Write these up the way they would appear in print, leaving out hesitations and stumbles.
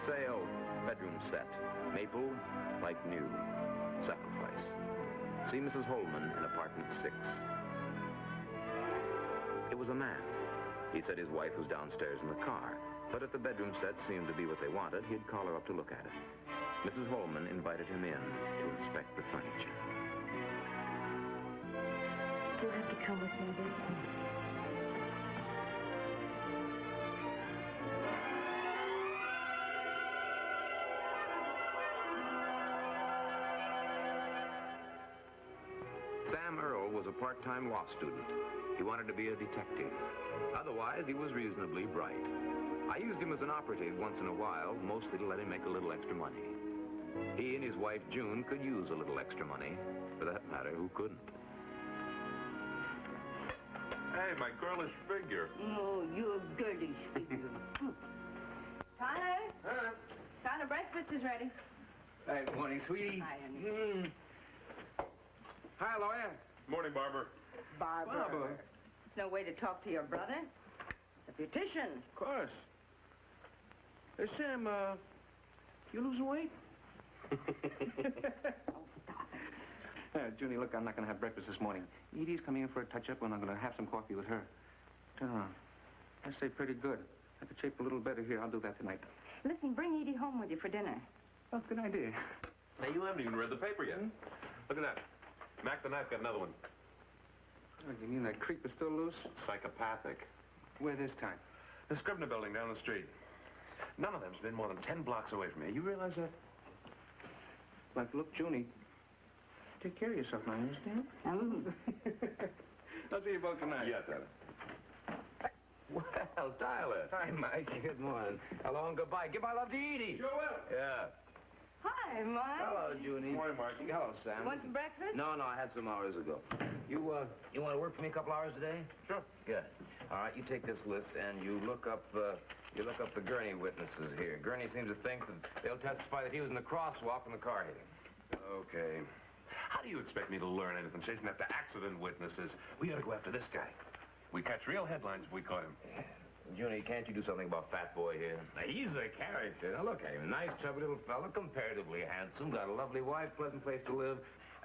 sale, bedroom set. Maple, like new. Sacrifice. See Mrs. Holman in apartment 6. It was a man. He said his wife was downstairs in the car, but if the bedroom set seemed to be what they wanted, he'd call her up to look at it. Mrs. Holman invited him in to inspect the furniture. You'll have to come with me, Vincent. Sam Earl was a part-time law student. He wanted to be a detective. Otherwise, he was reasonably bright. I used him as an operative once in a while, mostly to let him make a little extra money. He and his wife, June, could use a little extra money. For that matter, who couldn't? Hey, my girlish figure. Oh, you're a girlish figure. Tyler? Huh? Tyler, breakfast is ready. Hey, good morning, sweetie. Hi, honey. Hi, lawyer. Morning, Barber. Barbara. Barbara. It's no way to talk to your brother. It's a beautician. Of course. Hey, Sam, you losing weight? Oh, stop it. Junie, look, I'm not going to have breakfast this morning. Edie's coming in for a touch-up, and I'm going to have some coffee with her. Turn around. I stay pretty good. I could shape a little better here. I'll do that tonight. Listen, bring Edie home with you for dinner. Oh, good idea. Hey, you haven't even read the paper yet. Look at that. Mac the Knife got another one. Oh, you mean that creep is still loose? Psychopathic. Where this time? The Scribner building down the street. None of them's been more than 10 blocks away from here. You realize that? Like, look, Junie, take care of yourself now, you understand? I'll see you both tonight. Yeah, Tyler. Well, Tyler. Hi, Mike. Good morning. Hello and goodbye. Give my love to Edie. Sure will. Yeah. Hi, Mike. Hello, Junie. Morning, Mark. Hello, Sam. Want some breakfast? No, I had some hours ago. You want to work for me a couple hours today? Sure. Good. All right, you take this list and you look up the Gurney witnesses here. Gurney seems to think that they'll testify that he was in the crosswalk when the car hit him. Okay. How do you expect me to learn anything chasing after accident witnesses? We gotta go after this guy. We catch real headlines if we caught him. Junie, can't you do something about Fat Boy here? Now, he's a character. Now, look at him. Nice, chubby little fella, comparatively handsome, got a lovely wife, pleasant place to live,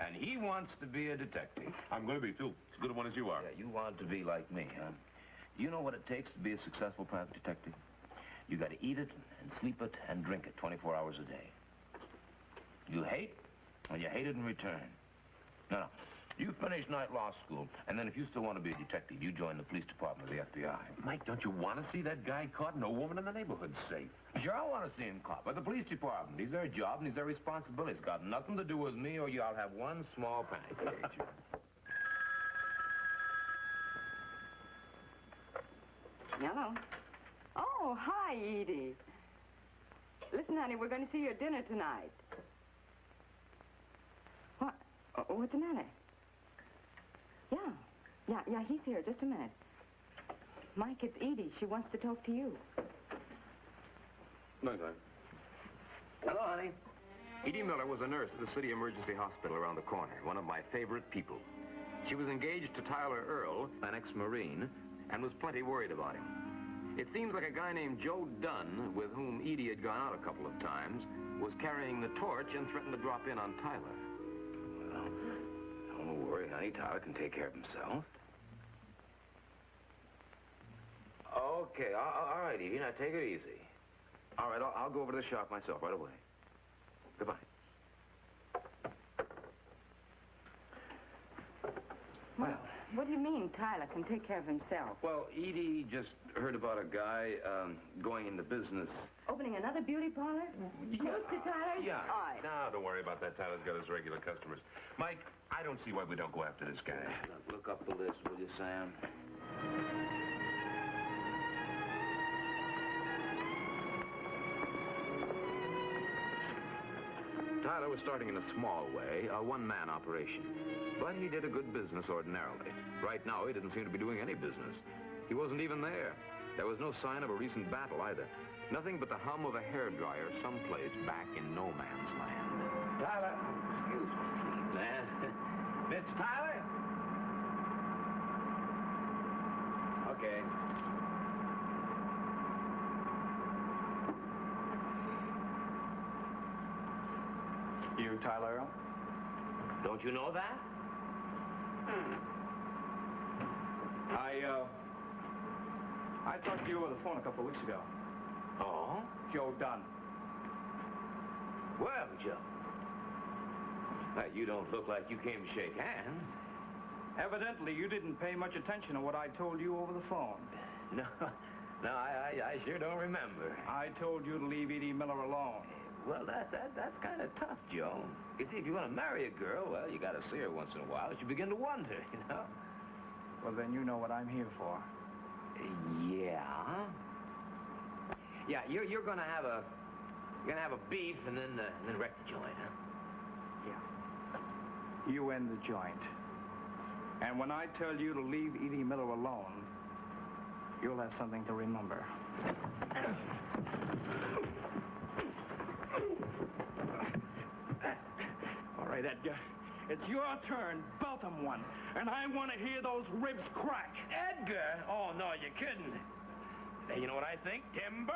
and he wants to be a detective. I'm gonna be, too. As good a one as you are. Yeah, you want to be like me, huh? You know what it takes to be a successful private detective? You got to eat it and sleep it and drink it 24 hours a day. You hate, and you hate it in return. No. You finish night law school, and then if you still want to be a detective, you join the police department of the FBI. Mike, don't you want to see that guy caught? No woman in the neighborhood's safe. Sure, I want to see him caught by the police department. He's their job, and he's their responsibility. It's got nothing to do with me, or you'll have one small pancake. Hello. Oh, hi, Edie. Listen, honey, we're going to see you at dinner tonight. What? Oh, what's the matter? Yeah, he's here. Just a minute. Mike, it's Edie. She wants to talk to you. No time. Hello, honey. Edie Miller was a nurse at the city emergency hospital around the corner, one of my favorite people. She was engaged to Tyler Earl, an ex-Marine, and was plenty worried about him. It seems like a guy named Joe Dunn, with whom Edie had gone out a couple of times, was carrying the torch and threatened to drop in on Tyler. Well, don't worry, honey. Tyler can take care of himself. Okay, all right, Edie. Now, take it easy. All right, I'll go over to the shop myself right away. Goodbye. Well, What do you mean Tyler can take care of himself? well, Edie just heard about a guy going into business. Opening another beauty parlor? Close to Tyler's? Yeah. All right. No, don't worry about that. Tyler's got his regular customers. Mike, I don't see why we don't go after this guy. Look up the list, will you, Sam? Tyler was starting in a small way, a one-man operation. But he did a good business ordinarily. Right now, he didn't seem to be doing any business. He wasn't even there. There was no sign of a recent battle either. Nothing but the hum of a hairdryer someplace back in no man's land. Tyler, excuse me, man. Mr. Tyler? Okay. You, Tyler Earl? Don't you know that? I talked to you over the phone a couple of weeks ago. Oh? Joe Dunn. Well, Joe. You don't look like you came to shake hands. Evidently, you didn't pay much attention to what I told you over the phone. No, I sure don't remember. I told you to leave Edie Miller alone. Well, that's kind of tough, Joe. You see, if you want to marry a girl, well, you got to see her once in a while. You begin to wonder, you know? Well, then you know what I'm here for. Yeah? Yeah, you're gonna have a beef and then wreck the joint, huh? Yeah. You end the joint. And when I tell you to leave Edie Miller alone, you'll have something to remember. All right, Edgar. It's your turn. Belt him one. And I want to hear those ribs crack. Edgar? Oh, no, you're kidding. Hey, you know what I think? Timber!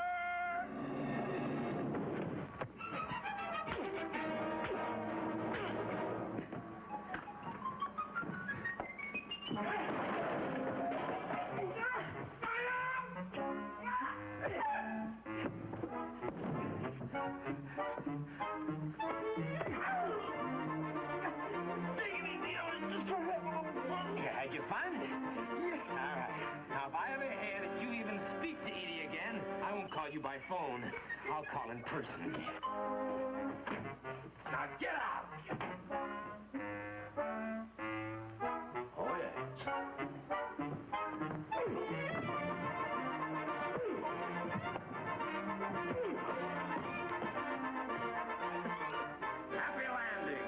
Had you fun? Yeah. All right. Now, if I ever hear that you even speak to Edie again, I won't call you by phone. I'll call in person. Now, get out! Oh, yes. Happy landing.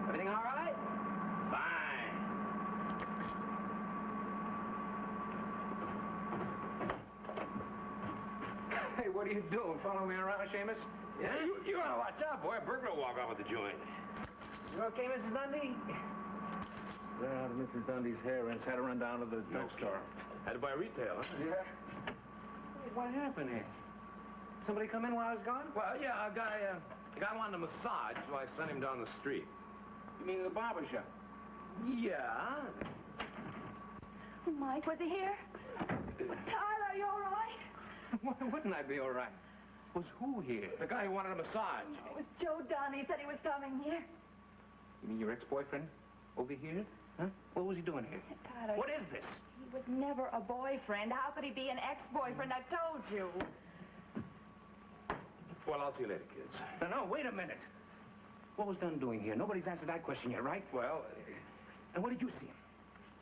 Everything all right? Fine. Hey, what are you doing? Following me around, Seamus? Yeah? You ought to watch out, boy. A burglar will walk off with the joint. You okay, Mrs. Dundee? They're out of Mrs. Dundee's hair and had to run down to the drugstore. Had to buy retail, huh? Yeah? Hey, what happened here? Somebody come in while I was gone? Well, yeah, a guy wanted a massage, so I sent him down the street. You mean the barber shop? Yeah. Mike, was he here? Tyler, are you all right? Why wouldn't I be all right? Was who here? The guy who wanted a massage. It was Joe Dunn. He said he was coming here. You mean your ex-boyfriend over here? Huh? What was he doing here? Tyler. What is this? He was never a boyfriend. How could he be an ex-boyfriend? I told you. Well, I'll see you later, kids. No, wait a minute. What was Dunn doing here? Nobody's answered that question yet, right? Well, and what did you see him?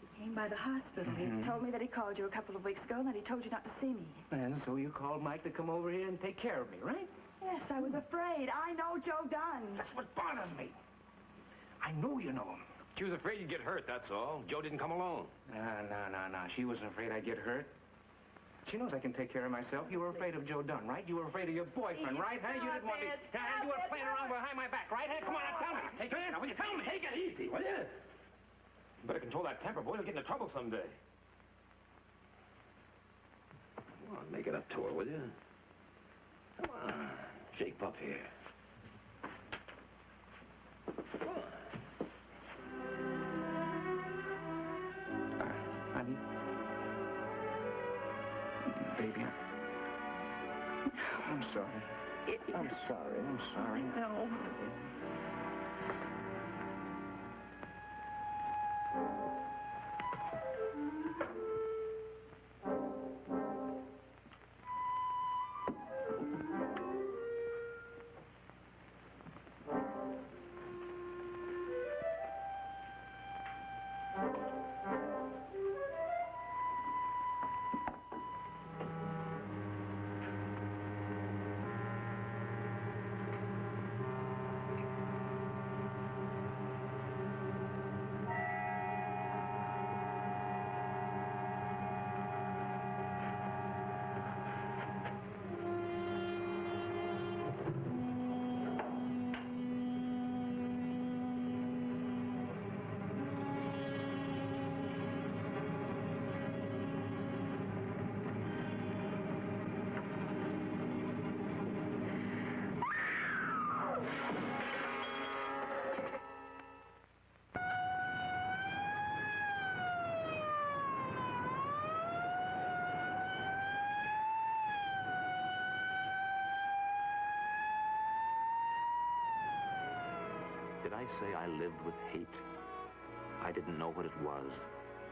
He came by the hospital. He told me that he called you a couple of weeks ago and that he told you not to see me. And so you called Mike to come over here and take care of me, right? Yes, I was afraid. I know Joe Dunn. That's what bothers me. I know you know him. She was afraid you'd get hurt, that's all. Joe didn't come alone. No. She wasn't afraid I'd get hurt. She knows I can take care of myself. You were afraid of Joe Dunn, right? You were afraid of your boyfriend, right? Huh? You didn't want me. And you were playing around behind my back, right? Huh? Come on, now, tell me. Take it. Now, will you tell me? Take it easy, will you? You better control that temper, boy. You'll get into trouble someday. Come on, make it up to her, will you? Come on. Shake Pup here. Come on. Honey. Baby. I'm sorry. I'm sorry. No. did I say I lived with hate? I didn't know what it was.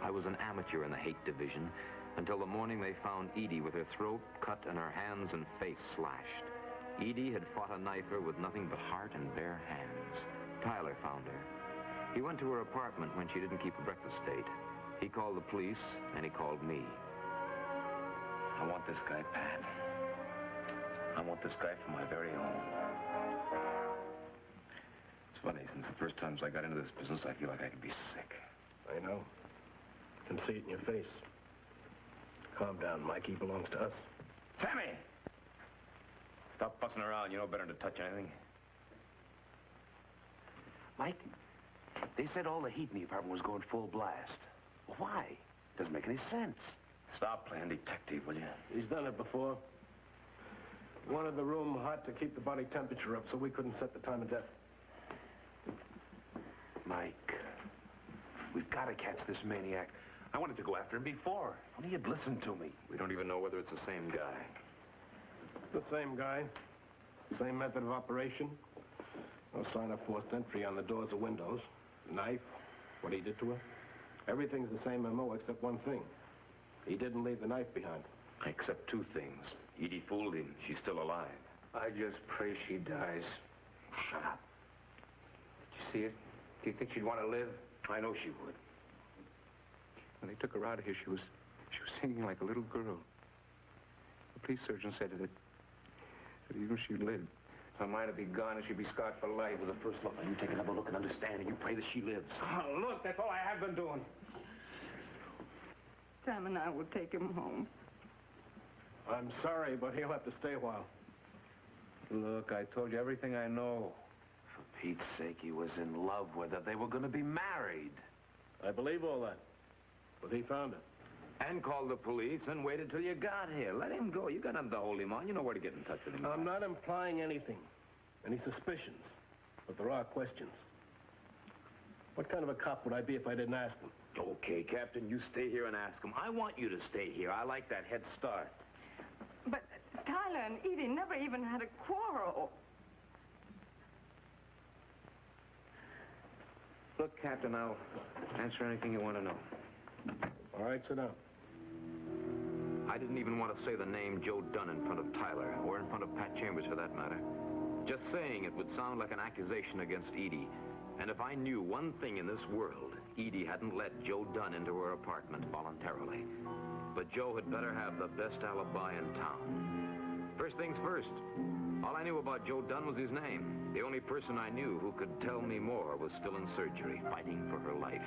I was an amateur in the hate division until the morning they found Edie with her throat cut and her hands and face slashed. Edie had fought a knifer with nothing but heart and bare hands. Tyler found her. He went to her apartment when she didn't keep a breakfast date. He called the police, and he called me. I want this guy, Pat. I want this guy for my very own. It's funny, since the first times I got into this business, I feel like I could be sick. I know. Can see it in your face. Calm down, Mike. He belongs to us. Sammy! Stop fussing around. You know better than to touch anything. Mike, they said all the heat in the apartment was going full blast. Well, why? Doesn't make any sense. Stop playing detective, will you? He's done it before. He wanted the room hot to keep the body temperature up so we couldn't set the time of death. Mike, we've got to catch this maniac. I wanted to go after him before. Only you'd listen to me. We don't even know whether it's the same guy. The same guy. Same method of operation. No sign of forced entry on the doors or windows. Knife. What he did to her. Everything's the same MO except one thing. He didn't leave the knife behind. Except two things. Edie fooled him. She's still alive. I just pray she dies. Shut up. Did you see it? Do you think she'd want to live? I know she would. When they took her out of here, she was singing like a little girl. The police surgeon said that even if she lived, her mind would be gone and she'd be scarred for life. With the first look, you take another look and understand, and you pray that she lives. Oh, look, that's all I have been doing. Sam and I will take him home. I'm sorry, but he'll have to stay a while. Look, I told you everything I know. For Pete's sake, he was in love with her. They were going to be married. I believe all that. But he found it. And called the police and waited till you got here. Let him go. You got nothing to hold him on. You know where to get in touch with him. I'm not implying anything. Any suspicions. But there are questions. What kind of a cop would I be if I didn't ask them? Okay, Captain, you stay here and ask him. I want you to stay here. I like that head start. But Tyler and Edie never even had a quarrel. Look, Captain, I'll answer anything you want to know. All right, sit down. I didn't even want to say the name Joe Dunn in front of Tyler, or in front of Pat Chambers for that matter. Just saying it would sound like an accusation against Edie. And if I knew one thing in this world, Edie hadn't let Joe Dunn into her apartment voluntarily. But Joe had better have the best alibi in town. First things first, all I knew about Joe Dunn was his name. The only person I knew who could tell me more was still in surgery, fighting for her life.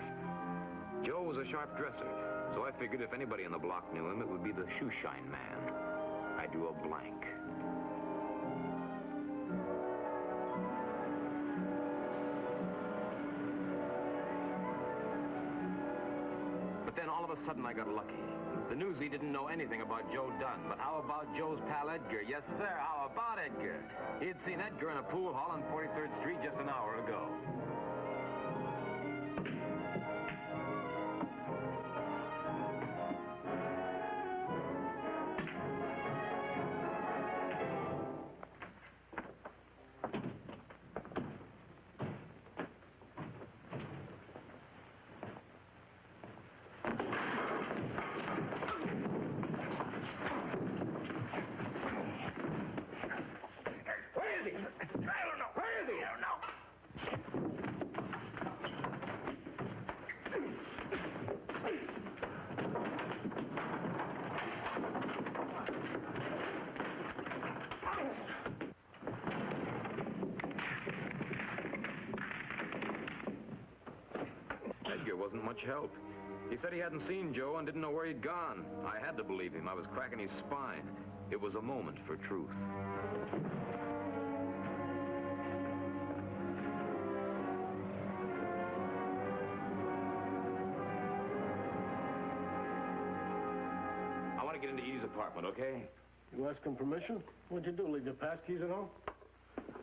Joe was a sharp dresser, so I figured if anybody in the block knew him, it would be the shoeshine man. I drew a blank. But then all of a sudden I got lucky. The newsie didn't know anything about Joe Dunn, but how about Joe's pal Edgar? Yes, sir, how about Edgar? He'd seen Edgar in a pool hall on 43rd Street just an hour ago. Edgar wasn't much help. He said he hadn't seen Joe and didn't know where he'd gone. I had to believe him. I was cracking his spine. It was a moment for truth. I want to get into Edie's apartment, okay? You asking permission? What'd you do, leave your pass keys at home?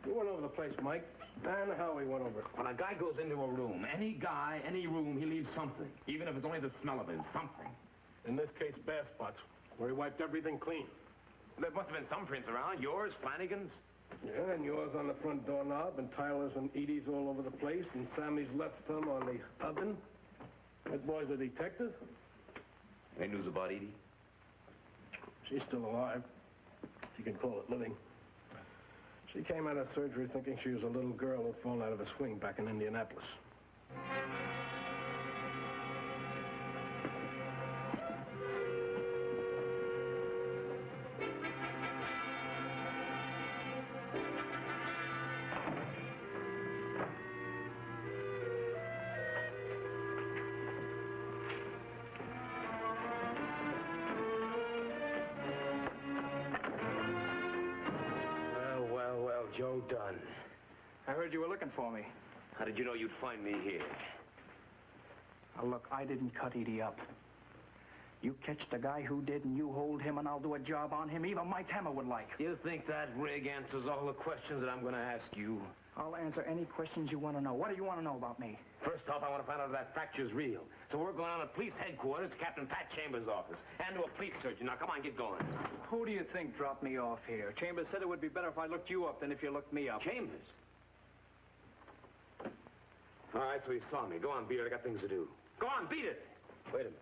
You went over the place, Mike. And how we went over it. When a guy goes into a room, any guy, any room, he leaves something. Even if it's only the smell of it, something. In this case, bare spots, where he wiped everything clean. There must have been some prints around. Yours, Flanagan's. Yeah, and yours on the front doorknob, and Tyler's and Edie's all over the place, and Sammy's left thumb on the oven. That boy's a detective. Any news about Edie? She's still alive, if you can call it living. She came out of surgery thinking she was a little girl who'd fallen out of a swing back in Indianapolis. Joe Dunn. I heard you were looking for me. How did you know you'd find me here? Now, look, I didn't cut Edie up. You catch the guy who did, and you hold him, and I'll do a job on him even Mike Hammer would like. You think that rig answers all the questions that I'm going to ask you? I'll answer any questions you want to know. What do you want to know about me? First off, I want to find out if that fracture's real. So we're going on to police headquarters to Captain Pat Chambers' office and to a police surgeon. Now, come on, get going. Who do you think dropped me off here? Chambers said it would be better if I looked you up than if you looked me up. Chambers? All right, so he saw me. Go on, beat it. I got things to do. Go on, beat it. Wait a minute.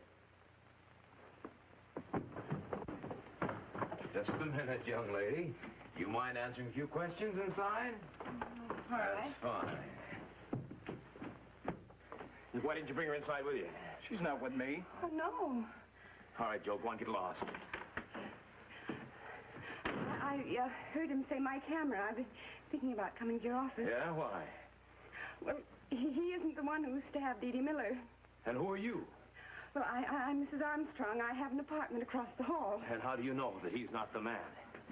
Just a minute, young lady. You mind answering a few questions inside? All right. That's fine. Why didn't you bring her inside with you? She's not with me. Oh, no. All right, Joe, go on, get lost. I heard him say Mike Hammer. I've been thinking about coming to your office. Yeah, why? Well, he isn't the one who stabbed Edie Miller. And who are you? Well, I'm Mrs. Armstrong. I have an apartment across the hall. And how do you know that he's not the man?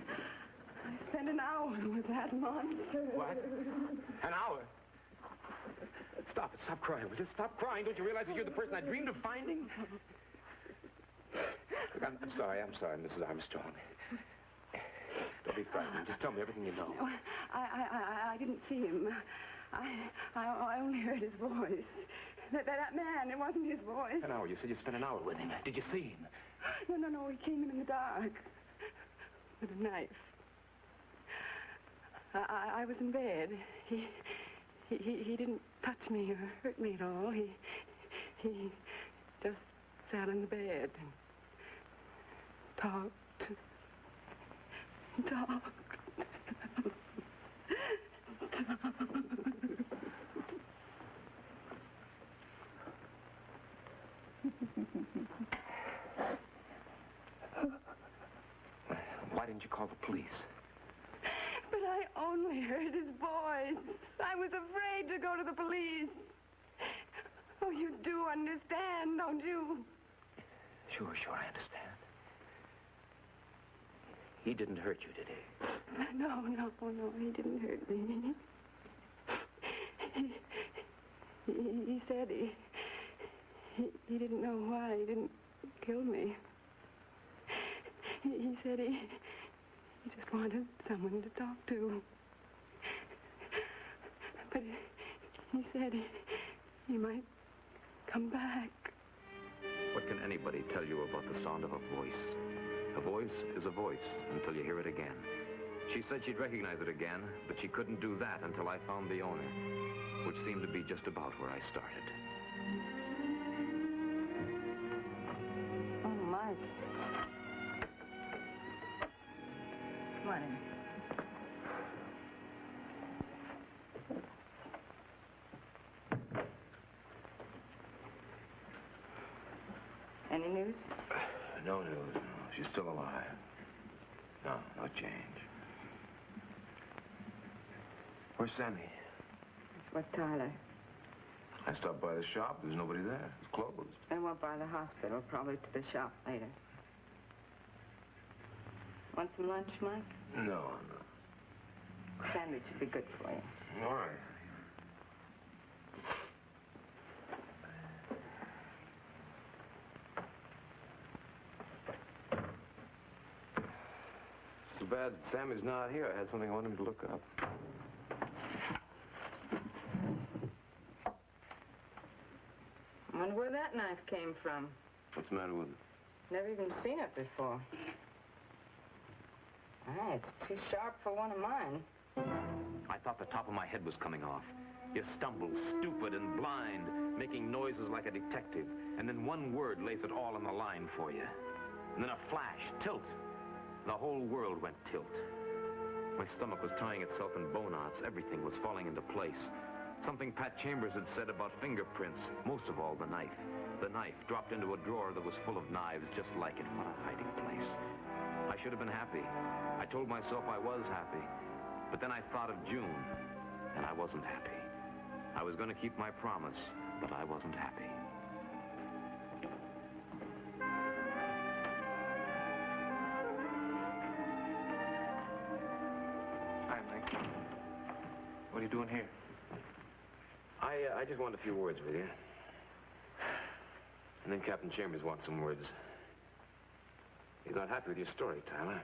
I spent an hour with that monster. What? An hour? Stop it. Stop crying. Will you stop crying? Don't you realize that you're the person I dreamed of finding? Look, I'm sorry, Mrs. Armstrong. Don't be frightened. Just tell me everything you know. No, I didn't see him. I only heard his voice. That man, it wasn't his voice. An hour. You said you spent an hour with him. Did you see him? No. He came in the dark with a knife. I was in bed. He didn't touch me or hurt me at all. He just sat on the bed and talked. Why didn't you call the police? But I only heard his voice. I was afraid to go to the police. Oh, you do understand, don't you? Sure, I understand. He didn't hurt you, did he? No, he didn't hurt me. He said he didn't know why he didn't kill me. He said he just wanted someone to talk to. But he said he might come back. What can anybody tell you about the sound of a voice? A voice is a voice until you hear it again. She said she'd recognize it again, but she couldn't do that until I found the owner, which seemed to be just about where I started. Oh, Mike. Come on in. Any news? No news, no. She's still alive. No change. Where's Sammy? It's what, Tyler? I stopped by the shop. There's nobody there. It's closed. I went by the hospital, probably to the shop later. Want some lunch, Mike? No. Sandwich would be good for you. All right. Too bad Sammy's not here. I had something I wanted him to look up. I wonder where that knife came from. What's the matter with it? Never even seen it before. Ah, it's too sharp for one of mine. I thought the top of my head was coming off. You stumble, stupid and blind, making noises like a detective, and then one word lays it all on the line for you. And then a flash, tilt. The whole world went tilt. My stomach was tying itself in bow knots. Everything was falling into place. Something Pat Chambers had said about fingerprints. Most of all, the knife. The knife dropped into a drawer that was full of knives just like it. What a hiding place. I should have been happy. I told myself I was happy. But then I thought of June, and I wasn't happy. I was going to keep my promise, but I wasn't happy. Hi, Mike. What are you doing here? I just want a few words with you. And then Captain Chambers wants some words. He's not happy with your story, Tyler.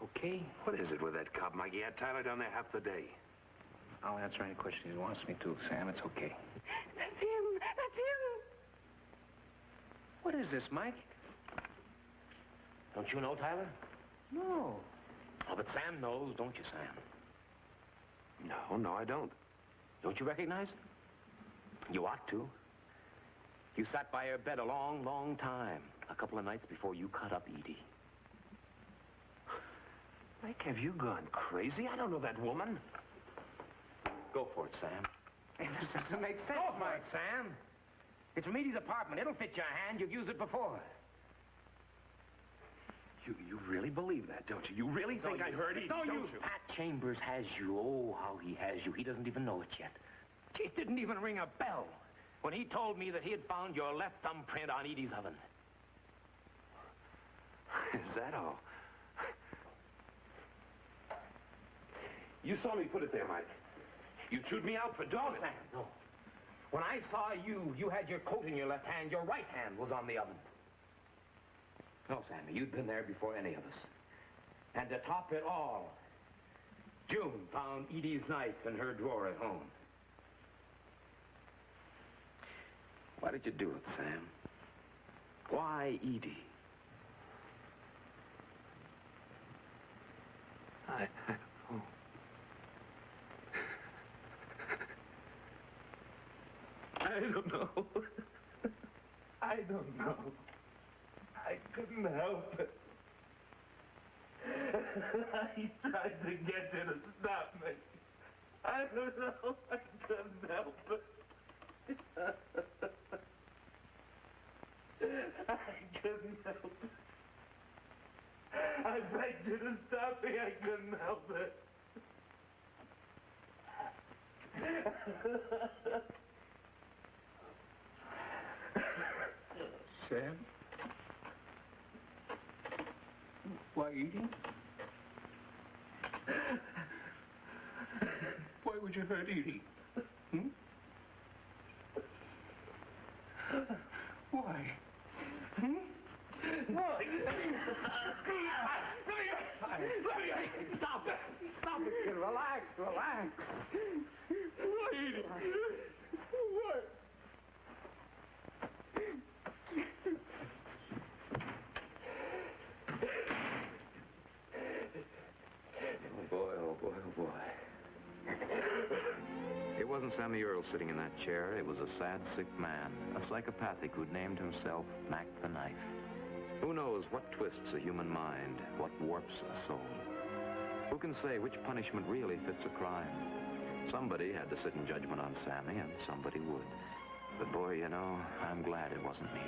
Okay. What is it with that cop, Mike? He had Tyler down there half the day. I'll answer any question he wants me to, Sam. It's okay. That's him. That's him. What is this, Mike? Don't you know, Tyler? No. Oh, but Sam knows, don't you, Sam? No, I don't. Don't you recognize him? You ought to. You sat by her bed a long, long time. A couple of nights before you cut up Edie. Mike, have you gone crazy? I don't know that woman. Go for it, Sam. Hey, this doesn't make sense, Mike. Sam. It's from Edie's apartment. It'll fit your hand. You've used it before. You really believe that, don't you? You really think I heard Edie, don't you? Pat Chambers has you. Oh, how he has you. He doesn't even know it yet. It didn't even ring a bell when he told me that he had found your left thumbprint on Edie's oven. Is that all? You saw me put it there, Mike. You chewed me out for doing it. Sam, no. When I saw you, you had your coat in your left hand. Your right hand was on the oven. No, Sammy, you'd been there before any of us. And to top it all, June found Edie's knife in her drawer at home. Why did you do it, Sam? Why Edie? I don't know. I don't know. I couldn't help it. I tried to get you to stop me. I don't know. I couldn't help it. I couldn't help it. I begged you to stop me. I couldn't help it. Sam? Why, Edie? Why would you hurt Edie? Hmm? Why? Hmm? Why? Stop it! Stop it, kid. Relax, relax. Why, Edie? What? Oh, boy, oh, boy. It wasn't Sammy Earl sitting in that chair. It was a sad, sick man, a psychopathic who'd named himself Mac the Knife. Who knows what twists a human mind, what warps a soul? Who can say which punishment really fits a crime? Somebody had to sit in judgment on Sammy, and somebody would. But boy, you know, I'm glad it wasn't me.